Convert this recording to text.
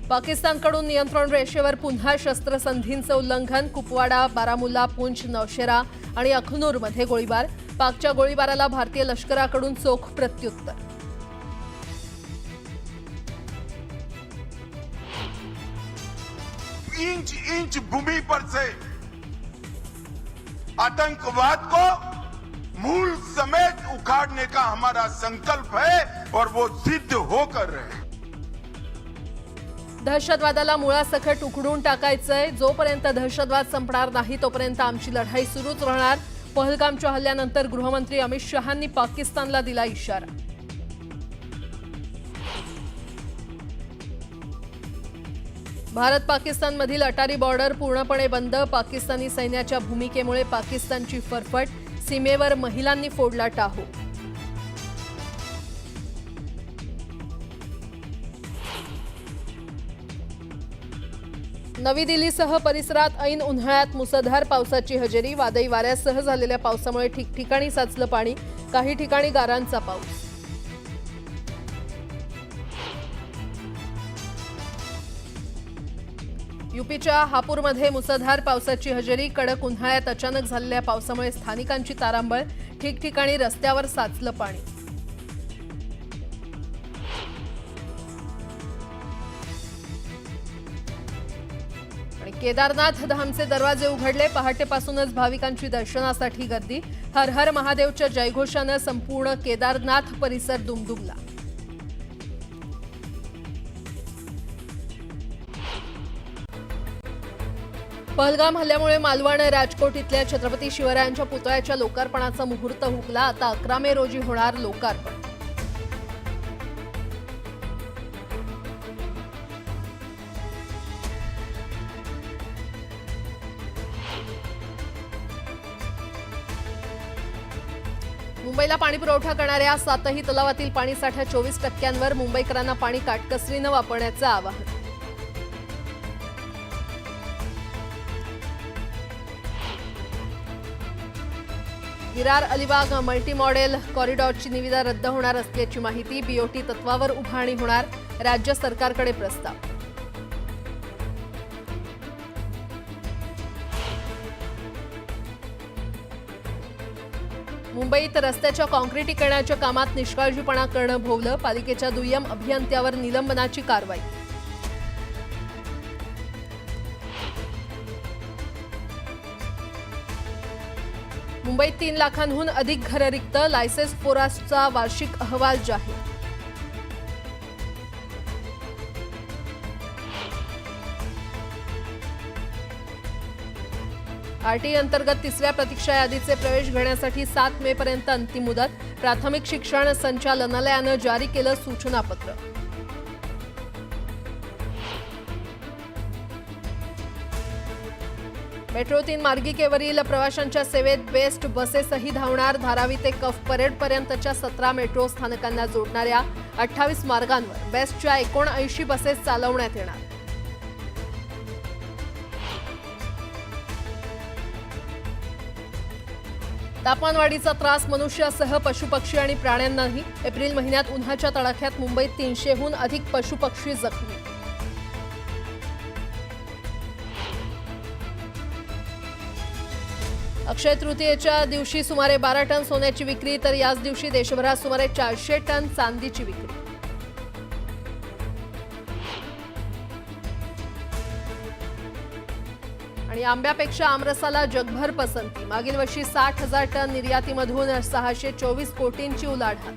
पाकिस्तानकडून नियंत्रण रेषेवर पुन्हा शस्त्रसंधींचं उल्लंघन। कुपवाडा, बारामुल्ला, पूंछ, नौशेरा आणि अखनूरमध्ये गोळीबार। पाकच्या गोळीबाराला भारतीय लष्कराकडून चोख प्रत्युत्तर। इंच इंच भूमि पर से आतंकवाद को मूल समेत उखाड़ने का हमारा संकल्प है और वो सिद्ध होकर रहे। दहशतवादाला मुळासकट उखडून टाकायचंय। जोपर्यंत दहशतवाद संपणार नाही तोपर्यंत आमची लढाई सुरूच राहणार। पहलगामच्या हल्ल्यानंतर गृहमंत्री अमित शहांनी पाकिस्तानला दिला इशारा। भारत पाकिस्तानमधील अटारी बॉर्डर पूर्णपणे बंद। पाकिस्तानी सैन्याच्या भूमिकेमुळे पाकिस्तानची फरफट। सीमेवर महिलांनी फोडला टाहो। नवी दिल्लीसह परिसरात ऐन उन्हाळ्यात मुसळधार पावसाची हजेरी। वादळी वाऱ्यासह झालेल्या पावसामुळे ठिकठिकाणी साचलं पाणी। काही ठिकाणी गारांचा पाऊस। यूपीच्या हापूरमध्ये मुसळधार पावसाची हजेरी। कडक उन्हाळ्यात अचानक झालेल्या पावसामुळे स्थानिकांची तारांबळ। ठिकठिकाणी रस्त्यावर साचलं पाणी। आणि केदारनाथ धामचे दरवाजे उघडले। पहाटेपासूनच भाविकांची दर्शनासाठी गर्दी। हर हर महादेवच्या जयघोषानं संपूर्ण केदारनाथ परिसर दुमदुमला। पहलगाम हल्ल्यामुळे मालवण राजकोट इथल्या छत्रपती शिवरायांच्या पुतळ्याच्या लोकार्पणाचा मुहूर्त हुकला। आता 11 मे रोजी होणार लोकार्पण। मुंबईला पाणीपुरवठा करणाऱ्या 7ही तलावातील पाणीसाठ्या 24%वर। मुंबईकरांना पाणी काटकसरीनं वापरण्याचं आवाहन। विरार अलिबाग मल्टी मॉडेल कॉरिडॉरची निविदा रद्द होणार असल्याची माहिती। बीओटी तत्वावर उभारणी होणार। राज्य सरकारकडे प्रस्ताव। मुंबईत रस्त्याच्या काँक्रिटीकरणाच्या कामात निष्काळजीपणा करणं भोवलं। पालिकेच्या दुय्यम अभियंत्यावर निलंबनाची कारवाई। मुंबईत 3 लाखांहून अधिक घरं रिक्त। लायसेन्स फोरासचा वार्षिक अहवाल जाहीर। आरटीई अंतर्गत 3ऱ्या प्रतीक्षा यादीचे प्रवेश घेण्यासाठी 7 मे पर्यंत अंतिम मुदत। प्राथमिक शिक्षण संचालनालयानं जारी केलं सूचनापत्र। मेट्रो 3 मार्गिकेवरील प्रवाशांच्या सेवेत बेस्ट बसेसही धावणार। धारावी ते कफ परेड पर्यंतच्या 17 मेट्रो स्थानकांना जोडणाऱ्या 28 मार्गांवर बेस्टच्या 79 बसेस चालवण्यात येणार। तापमानवाढीचा त्रास मनुष्यासह पशुपक्षी आणि प्राण्यांनाही। एप्रिल महिन्यात उन्हाच्या तडाख्यात मुंबईत 300हून अधिक पशुपक्षी जखमी। अक्षय तृतीयेच्या दिवशी सुमारे 12 टन सोन्याची विक्री, तर याच दिवशी देशभरात सुमारे 400 टन चांदीची विक्री। आणि आंब्यापेक्षा आमरसाला जगभर पसंती। मागील वर्षी 60,000 टन निर्यातीमधून 624 कोटींची उलाढाल।